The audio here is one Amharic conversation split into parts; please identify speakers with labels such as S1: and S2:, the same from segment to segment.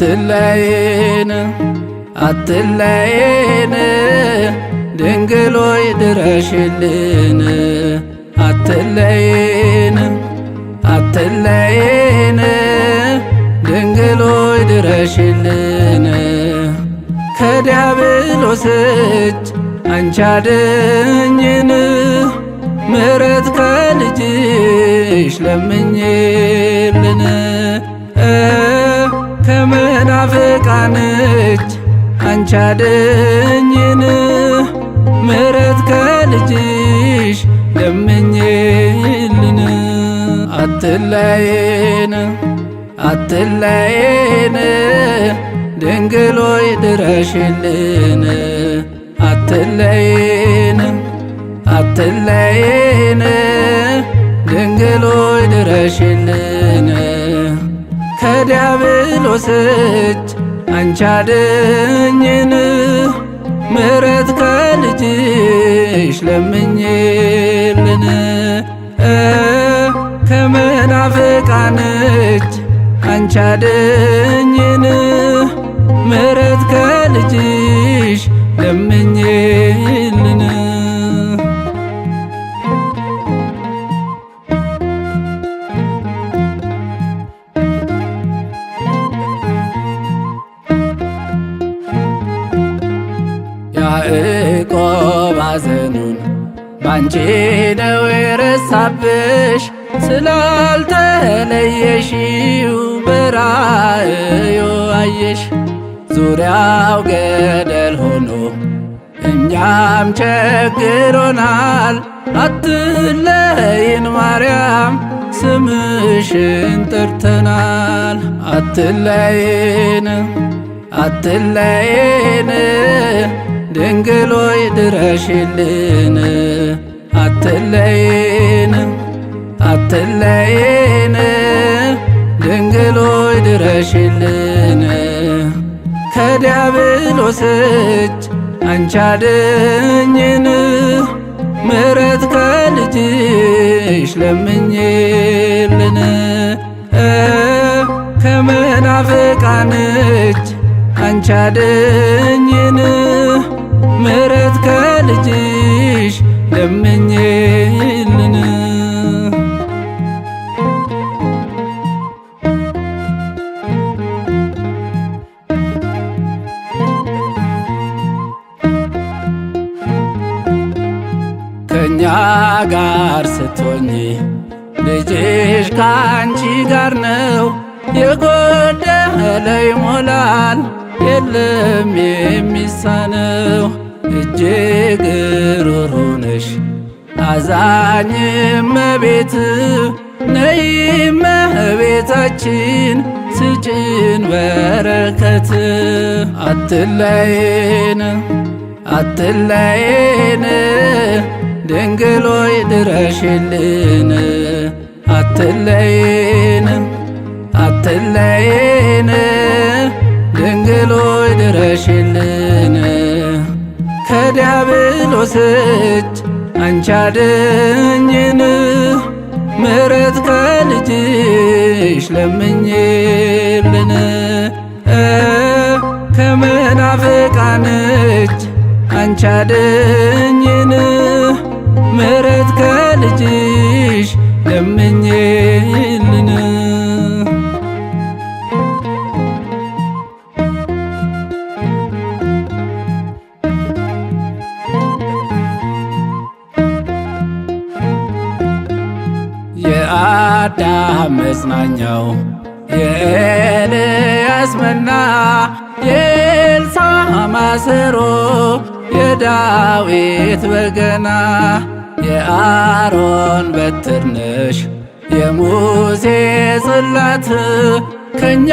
S1: አትለይን አትለይን ድንግል ሆይ ድረሽልን አትለይን አትለይን ድንግል ሆይ ድረሽልን ከዲያብሎስ እጅ አንቺ አድኝን ምሕረት ከልጅሽ ለምኝልን ከመናፍቃን እጅ አንቺ አድኝን ምሕረት ከልጅሽ ለምኝልን አትለይን አትለይን ድንግል ሆይ ድረሽልን አትለይን አትለይን ድንግል ሆይ ድረሽልን ከዲያብሎስ እጅ አንቺ አድኝን ምሕረት ከልጅሽ ለምኝልን ከመናፍቃን እጅ አንቺ አድኝን ምሕረት ከልጅሽ ለምኝልን ያዕቆብ ሐዘኑን ባንቺ ነው የረሳብሽ ስላልተለየሽው በራእዩ አየሽ ዙሪያው ገደል ሆኖ እኛም ቸግሮናል አትለይን ማርያም ስምሽን ጠርተናል አትለይን አትለይን ድንግል ሆይ ድረሽልን አትለይን አትለይን ድንግል ሆይ ድረሽልን ከዲያብሎስ እጅ አንቺ አድኝን ምሕረት ከልጅሽ ለምኝልን ከመናፍቃን እጅ አንቺ አድኝን ምሕረት ከልጅሽ ለምኝልን ከእኛ ጋር ስትሆኚ ልጅሽ ከአንቺ ጋር ነው የጎደለ ይሞላል የለም የሚሳነው እጅግ ሩሩ ነሽ አዛኝ እመቤት ነይ እመቤታችን ስጭን በረከት አትለይን አትለይን ድንግል ሆይ ድረሽልን አትለይን አትለይን ድንግል ሆይ ድረሽልን ከዲያብሎስ እጅ አንቺ አድኝን ምሕረት ከልጅሽ ለምኝልን ከመናፍቃን እጅ አንቺ አድኝን ምሕረት ከልጅሽ ለምኝልን የአዳም መጽናኛው የኤልያስ መና የኤልሳዕ ማሰሮ የዳዊት በገና የአሮን በትር ነሽ የሙሴ ጽላት ከእኛ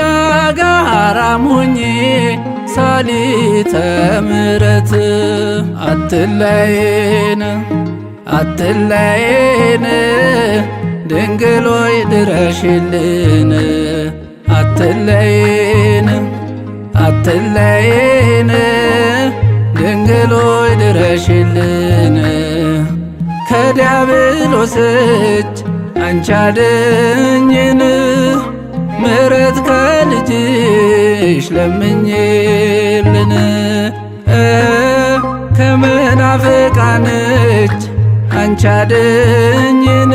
S1: ጋር ሁኚ ሳሊተ ምሕረት አትለይን አትለይን ድንግል ሆይ ድረሽልን አትለይን አትለይን ድንግል ሆይ ድረሽልን ከዲያብሎስ እጅ አንቺ አድኝን ምሕረት ከልጅሽ ለምኝልን ከመናፍቃን እጅ አንቺ አድኝን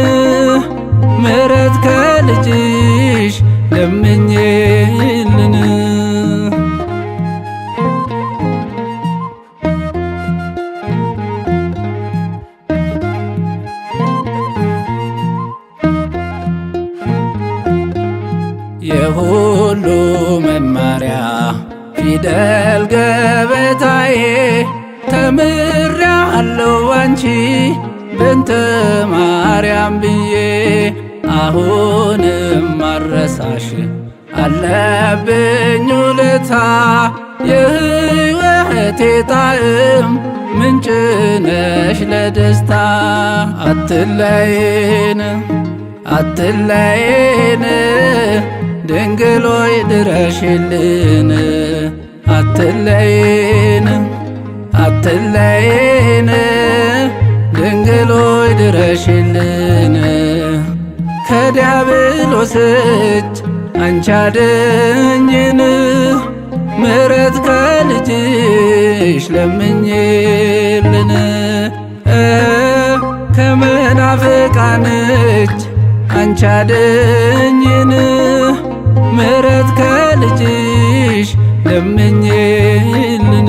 S1: ምሕረት ከልጅሽ ለምኝልን የሁሉ መማሪያ ፊደል ገበታዬ ተምሬአለሁ ባንቺ በእንተ ማርያም ብዬ አሁንም ማረሳሽ አለብኝ ውለታ የሕይወቴ ጣዕም ምንጭ ነሽ ለደስታ አትለይን አትለይን ድንግል ሆይ ድረሽልን አትለይን አትለይን ድንግል ሆይ ድረሽልን ከዲያብሎስ እጅ አንቺ አድኝን ምሕረት ከልጅሽ ለምኝልን ከመናፍቃን እጅ አንቺ አድኝን ምሕረት ከልጅሽ ለምኝልን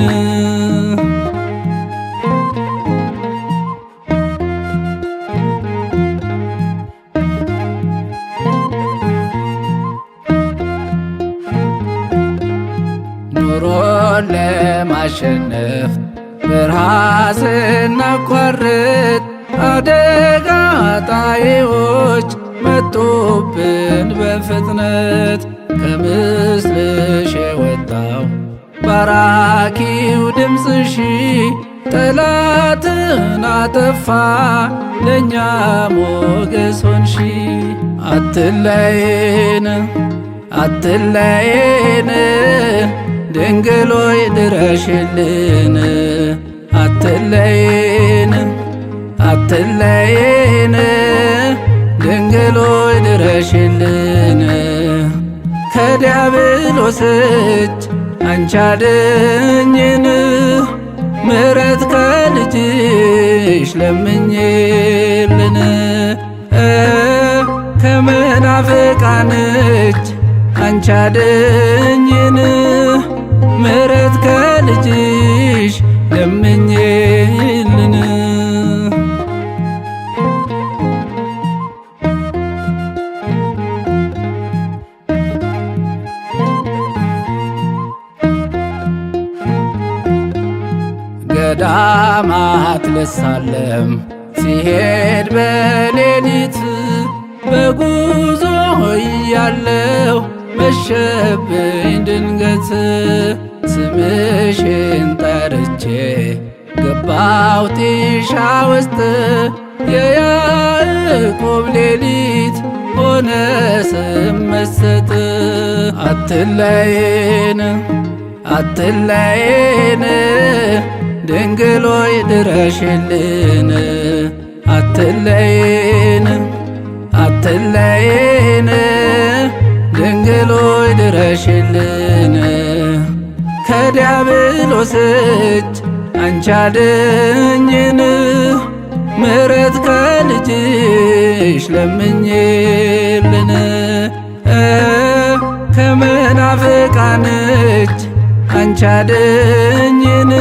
S1: ኑሮን ለማሸነፍ በረሃ ስናቋርጥ አደጋ ጣዮች መጡብን በፍጥነት ከምስልሽ የወጣው ባራኪው ድምፅሽ ጠላትን አጠፋ ለእኛ ሞገስ ሆንሽ አትለይን አትለይን ድንግል ሆይ ድረሽልን አትለይን አትለይን ድንግል ሆይ ድረሽልን ከዲያብሎስ እጅ አንቺ አድኝን ምሕረት ከልጅሽ ለምኝልን ከመናፍቃን እጅ አንቺ አድኝን ምሕረት ከልጅሽ ለምኝልን ገዳማት ልሳለም ሲሄድ በሌሊት በጉዞ እያለሁ መሸብኝ ድንገት ስምሽን ጠርቼ ገባው ጢሻ ውስጥ የያዕቆብ ሌሊት ሆነ ስመሰጥ አትለይን አትለይን ድንግል ሆይ ድረሽልን አትለይን አትለይን ድንግል ሆይ ድረሽልን ከዲያብሎስ እጅ አንቺ አድኝን ምሕረት ከልጅሽ ለምኝልን ከመናፍቃን እጅ አንቺ አድኝን